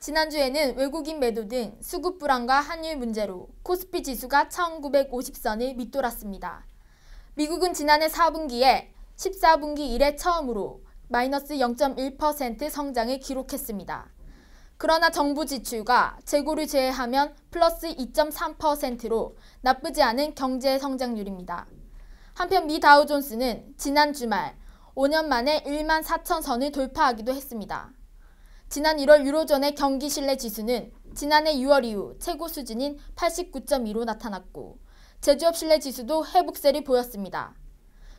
지난주에는 외국인 매도 등 수급 불안과 환율 문제로 코스피 지수가 1950선을 밑돌았습니다. 미국은 지난해 4분기에 14분기 이래 처음으로 마이너스 0.1% 성장을 기록했습니다. 그러나 정부 지출과 재고를 제외하면 플러스 2.3%로 나쁘지 않은 경제 성장률입니다. 한편 미 다우존스는 지난 주말 5년 만에 1만 4천 선을 돌파하기도 했습니다. 지난 1월 유로존의 경기 신뢰 지수는 지난해 6월 이후 최고 수준인 89.2로 나타났고 제조업 신뢰 지수도 회복세를 보였습니다.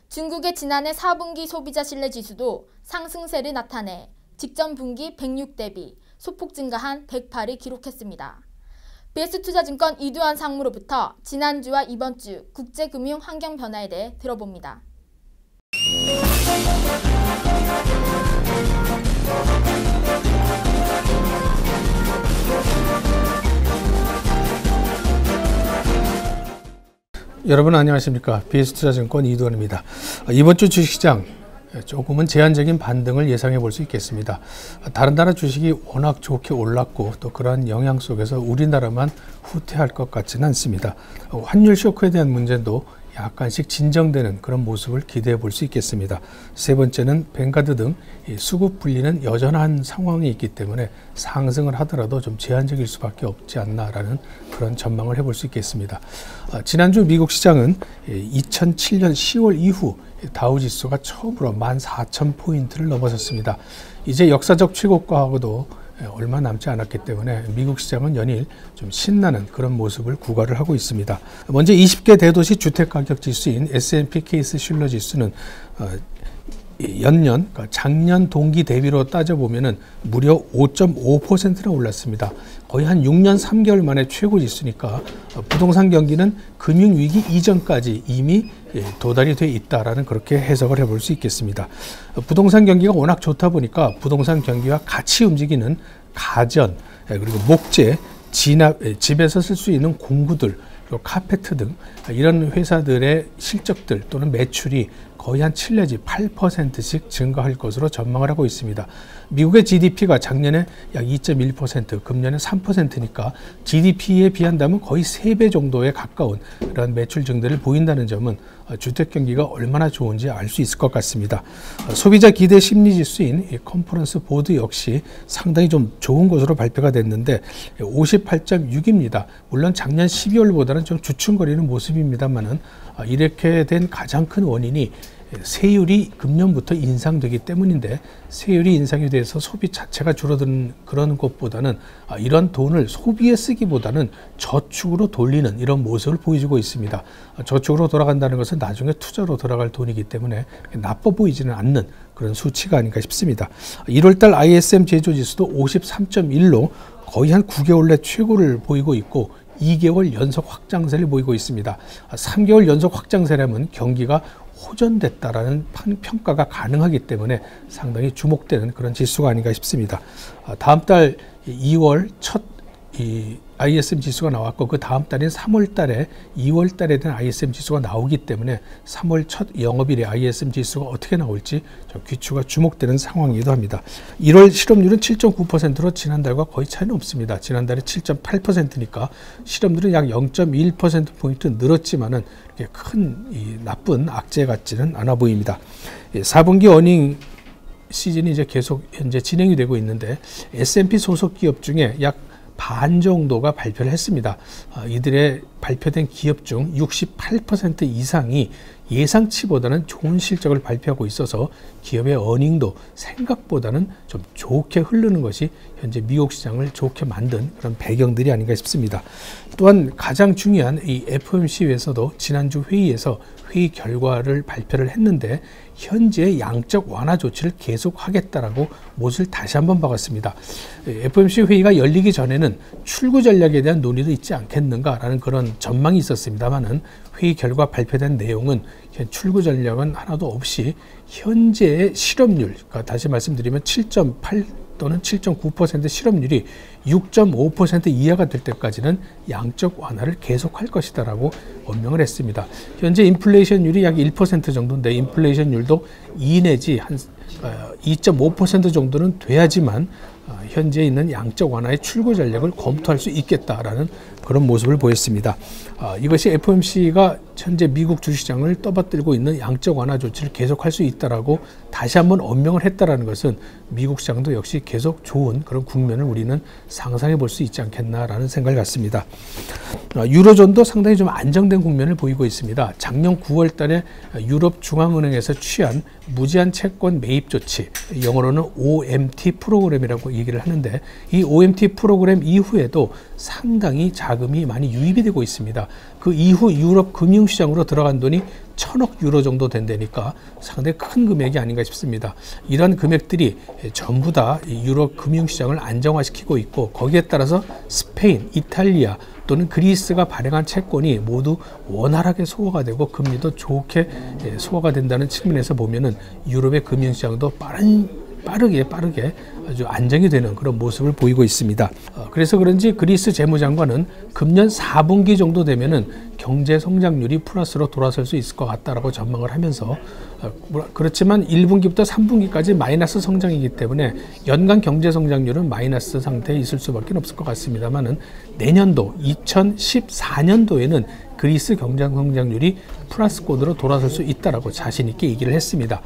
중국의 지난해 4분기 소비자 신뢰 지수도 상승세를 나타내 직전 분기 106 대비 소폭 증가한 108을 기록했습니다. BS투자증권 이두환 상무로부터 지난주와 이번 주 국제금융 환경 변화에 대해 들어봅니다. 여러분 안녕하십니까? BS투자증권 이두환입니다. 이번 주 주식시장 조금은 제한적인 반등을 예상해 볼 수 있겠습니다. 다른 나라 주식이 워낙 좋게 올랐고 또 그러한 영향 속에서 우리나라만 후퇴할 것 같지는 않습니다. 환율 쇼크에 대한 문제도 약간씩 진정되는 그런 모습을 기대해 볼 수 있겠습니다. 세 번째는 뱅가드 등 수급 분리는 여전한 상황이 있기 때문에 상승을 하더라도 좀 제한적일 수밖에 없지 않나라는 그런 전망을 해볼 수 있겠습니다. 지난주 미국 시장은 2007년 10월 이후 다우지수가 처음으로 14,000포인트를 넘어섰습니다. 이제 역사적 최고가하고도 얼마 남지 않았기 때문에 미국 시장은 연일 좀 신나는 그런 모습을 구가를 하고 있습니다. 먼저 20개 대도시 주택가격 지수인 S&P 케이스 슐러 지수는 연년, 그러니까 작년 동기 대비로 따져보면 무려 5.5%나 올랐습니다. 거의 한 6년 3개월 만에 최고 지수니까 부동산 경기는 금융위기 이전까지 이미 도달이 돼 있다라는 그렇게 해석을 해볼 수 있겠습니다. 부동산 경기가 워낙 좋다 보니까 부동산 경기와 같이 움직이는 가전, 그리고 목재, 집에서 쓸 수 있는 공구들, 그리고 카페트 등 이런 회사들의 실적들 또는 매출이 거의 한 7 내지 8%씩 증가할 것으로 전망을 하고 있습니다. 미국의 GDP가 작년에 약 2.1%, 금년에 3%니까 GDP에 비한다면 거의 3배 정도에 가까운 그런 매출 증대를 보인다는 점은 주택 경기가 얼마나 좋은지 알 수 있을 것 같습니다. 소비자 기대 심리 지수인 이 컨퍼런스 보드 역시 상당히 좀 좋은 것으로 발표가 됐는데 58.6입니다. 물론 작년 12월보다는 좀 주춤거리는 모습입니다만은 이렇게 된 가장 큰 원인이 세율이 금년부터 인상되기 때문인데 세율이 인상이 돼서 소비 자체가 줄어드는 그런 것보다는 이런 돈을 소비에 쓰기보다는 저축으로 돌리는 이런 모습을 보여주고 있습니다. 저축으로 돌아간다는 것은 나중에 투자로 돌아갈 돈이기 때문에 나빠 보이지는 않는 그런 수치가 아닌가 싶습니다. 1월달 ISM 제조지수도 53.1로 거의 한 9개월 내 최고를 보이고 있고 2개월 연속 확장세를 보이고 있습니다. 3개월 연속 확장세라면 경기가 호전됐다라는 평가가 가능하기 때문에 상당히 주목되는 그런 지수가 아닌가 싶습니다. 다음 달 2월 첫 ISM 지수가 나왔고 그 다음 달인 3월 달에 2월 달에 대한 ISM 지수가 나오기 때문에 3월 첫 영업일에 ISM 지수가 어떻게 나올지 좀 귀추가 주목되는 상황이기도 합니다. 1월 실업률은 7.9%로 지난달과 거의 차이는 없습니다. 지난달에 7.8%니까 실업률은 약 0.1%포인트 늘었지만은 큰 나쁜 악재 같지는 않아 보입니다. 4분기 어닝 시즌이 이제 계속 현재 진행이 되고 있는데 S&P 소속 기업 중에 약 반 정도가 발표를 했습니다. 이들의 발표된 기업 중 68% 이상이 예상치보다는 좋은 실적을 발표하고 있어서 기업의 어닝도 생각보다는 좀 좋게 흐르는 것이 현재 미국 시장을 좋게 만든 그런 배경들이 아닌가 싶습니다. 또한 가장 중요한 이 FOMC에서도 지난주 회의에서 회의 결과를 발표를 했는데 현재 양적 완화 조치를 계속하겠다라고 못을 다시 한번 박았습니다. FOMC 회의가 열리기 전에는 출구 전략에 대한 논의도 있지 않겠는가라는 그런 전망이 있었습니다만은 회의 결과 발표된 내용은 출구 전략은 하나도 없이 현재의 실업률, 그러니까 다시 말씀드리면 7.8 또는 7.9% 실업률이 6.5% 이하가 될 때까지는 양적 완화를 계속할 것이다라고 언명을 했습니다. 현재 인플레이션율이 약 1% 정도인데 인플레이션율도 2 내지 한 2.5% 정도는 돼야지만 현재 있는 양적 완화의 출구 전략을 검토할 수 있겠다라는 그런 모습을 보였습니다. 이것이 FOMC가 현재 미국 주식시장을 떠받들고 있는 양적 완화 조치를 계속할 수 있다라고 다시 한번 언명을 했다라는 것은 미국 시장도 역시 계속 좋은 그런 국면을 우리는 상상해 볼 수 있지 않겠나라는 생각을 갖습니다. 유로존도 상당히 좀 안정된 국면을 보이고 있습니다. 작년 9월 달에 유럽 중앙은행에서 취한 무제한 채권 매입 조치, 영어로는 OMT 프로그램이라고 얘기를 하는데, 이 OMT 프로그램 이후에도 상당히 자금이 많이 유입이 되고 있습니다. 그 이후 유럽 금융시장으로 들어간 돈이 1,000억 유로 정도 된다니까 상당히 큰 금액이 아닌가 싶습니다. 이런 금액들이 전부 다 유럽 금융시장을 안정화시키고 있고, 거기에 따라서 스페인, 이탈리아 또는 그리스가 발행한 채권이 모두 원활하게 소화가 되고 금리도 좋게 소화가 된다는 측면에서 보면은 유럽의 금융시장도 빠르게 아주 안정이 되는 그런 모습을 보이고 있습니다. 그래서 그런지 그리스 재무장관은 금년 4분기 정도 되면은 경제 성장률이 플러스로 돌아설 수 있을 것 같다라고 전망을 하면서, 그렇지만 1분기부터 3분기까지 마이너스 성장이기 때문에 연간 경제 성장률은 마이너스 상태에 있을 수밖에 없을 것 같습니다만은, 내년도 2014년도에는 그리스 경제 성장률이 플러스권으로 돌아설 수 있다라고 자신 있게 얘기를 했습니다.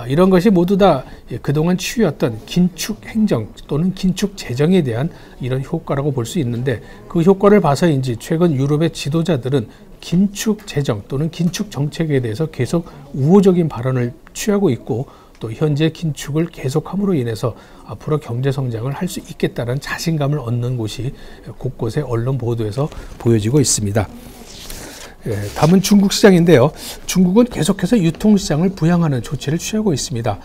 이런 것이 모두 다 그동안 취해왔던 긴축 행정 또는 긴축 재정에 대한 이런 효과라고 볼 수 있는데, 그 효과를 봐서인지 최근 유럽의 지도자들은 긴축 재정 또는 긴축 정책에 대해서 계속 우호적인 발언을 취하고 있고, 또 현재 긴축을 계속함으로 인해서 앞으로 경제 성장을 할 수 있겠다는 자신감을 얻는 곳이 곳곳의 언론 보도에서 보여지고 있습니다. 다음은 중국 시장인데요. 중국은 계속해서 유통시장을 부양하는 조치를 취하고 있습니다.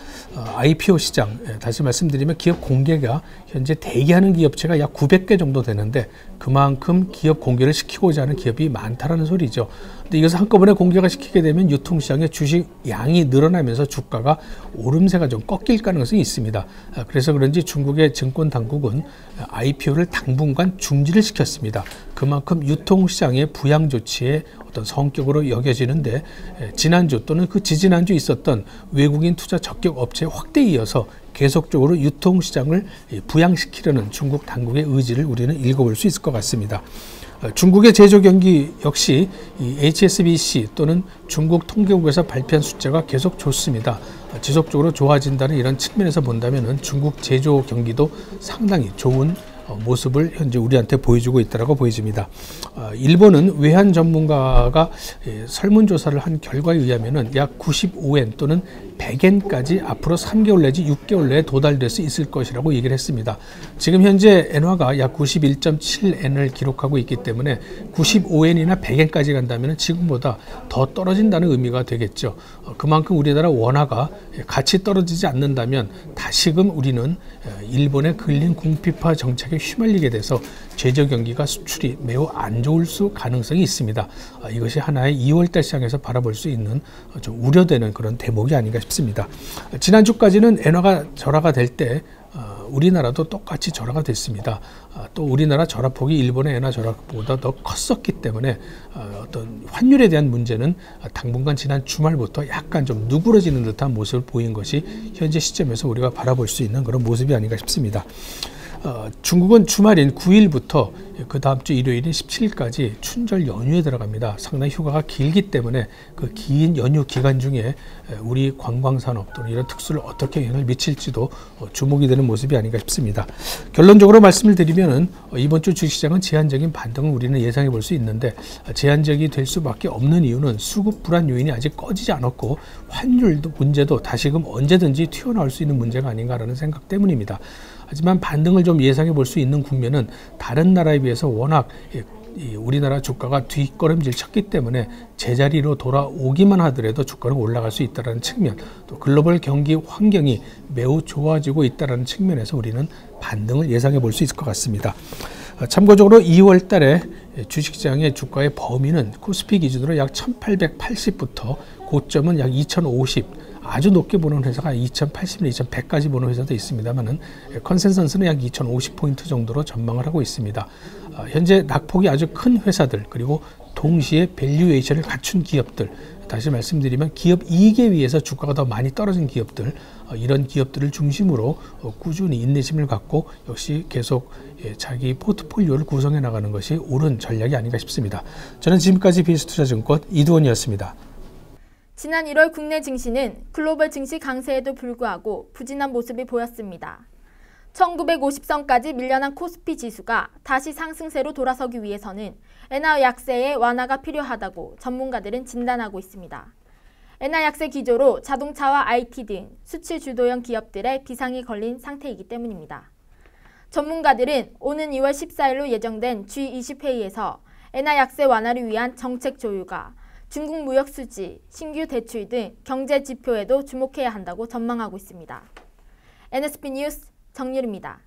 IPO 시장, 다시 말씀드리면 기업 공개가 현재 대기하는 기업체가 약 900개 정도 되는데, 그만큼 기업 공개를 시키고자 하는 기업이 많다라는 소리죠. 근데 이것을 한꺼번에 공개가 시키게 되면 유통시장의 주식 양이 늘어나면서 주가가 오름세가 좀 꺾일 가능성이 있습니다. 그래서 그런지 중국의 증권 당국은 IPO를 당분간 중지를 시켰습니다. 그만큼 유통시장의 부양 조치에 어떤 성격으로 여겨지는데, 지난주 또는 그 지지난주 있었던 외국인 투자 적격 업체 확대에 이어서 계속적으로 유통시장을 부양시키려는 중국 당국의 의지를 우리는 읽어볼 수 있을 것 같습니다. 중국의 제조 경기 역시 이 HSBC 또는 중국 통계국에서 발표한 숫자가 계속 좋습니다. 지속적으로 좋아진다는 이런 측면에서 본다면 중국 제조 경기도 상당히 좋은 모습을 현재 우리한테 보여주고 있다고 보여집니다. 일본은 외환 전문가가 설문조사를 한 결과에 의하면 약 95엔 또는 100엔까지 앞으로 3개월 내지 6개월 내에 도달될 수 있을 것이라고 얘기를 했습니다. 지금 현재 엔화가 약 91.7엔을 기록하고 있기 때문에 95엔이나 100엔까지 간다면 지금보다 더 떨어진다는 의미가 되겠죠. 그만큼 우리나라 원화가 같이 떨어지지 않는다면 다시금 우리는 일본의 근린 궁핍화 정책에 휘말리게 돼서 제조 경기가 수출이 매우 안 좋을 가능성이 있습니다. 이것이 하나의 2월달 시장에서 바라볼 수 있는 좀 우려되는 그런 대목이 아닌가 싶습니다. 지난주까지는 엔화가 절하가 될 때 우리나라도 똑같이 절하가 됐습니다. 또 우리나라 절하폭이 일본의 엔화 절하보다 더 컸었기 때문에 어떤 환율에 대한 문제는 당분간 지난 주말부터 약간 좀 누그러지는 듯한 모습을 보인 것이 현재 시점에서 우리가 바라볼 수 있는 그런 모습이 아닌가 싶습니다. 중국은 주말인 9일부터 그 다음 주 일요일인 17일까지 춘절 연휴에 들어갑니다. 상당히 휴가가 길기 때문에 그 긴 연휴 기간 중에 우리 관광산업 또는 이런 특수를 어떻게 영향을 미칠지도 주목이 되는 모습이 아닌가 싶습니다. 결론적으로 말씀을 드리면은 이번 주 주식시장은 제한적인 반등을 우리는 예상해 볼 수 있는데, 제한적이 될 수밖에 없는 이유는 수급 불안 요인이 아직 꺼지지 않았고 환율 문제도 다시금 언제든지 튀어나올 수 있는 문제가 아닌가라는 생각 때문입니다. 하지만 반등을 좀 예상해 볼 수 있는 국면은 다른 나라에 비해서 워낙 우리나라 주가가 뒷걸음질 쳤기 때문에 제자리로 돌아오기만 하더라도 주가는 올라갈 수 있다는 측면, 또 글로벌 경기 환경이 매우 좋아지고 있다는 측면에서 우리는 반등을 예상해 볼 수 있을 것 같습니다. 참고적으로 2월 달에 주식시장의 주가의 범위는 코스피 기준으로 약 1880부터 고점은 약 2050, 아주 높게 보는 회사가 2080, 2100까지 보는 회사도 있습니다만은 컨센서스는 약 2050포인트 정도로 전망을 하고 있습니다. 현재 낙폭이 아주 큰 회사들, 그리고 동시에 밸류에이션을 갖춘 기업들, 다시 말씀드리면 기업 이익에 의해서 주가가 더 많이 떨어진 기업들, 이런 기업들을 중심으로 꾸준히 인내심을 갖고 역시 계속 자기 포트폴리오를 구성해 나가는 것이 옳은 전략이 아닌가 싶습니다. 저는 지금까지 비즈투자증권 이두원이었습니다. 지난 1월 국내 증시는 글로벌 증시 강세에도 불구하고 부진한 모습을 보였습니다. 1950선까지 밀려난 코스피 지수가 다시 상승세로 돌아서기 위해서는 엔화 약세의 완화가 필요하다고 전문가들은 진단하고 있습니다. 엔화 약세 기조로 자동차와 IT 등 수출 주도형 기업들의 비상이 걸린 상태이기 때문입니다. 전문가들은 오는 2월 14일로 예정된 G20회의에서 엔화 약세 완화를 위한 정책 조율과 중국 무역 수지, 신규 대출 등 경제 지표에도 주목해야 한다고 전망하고 있습니다. NSP 뉴스 정유리입니다.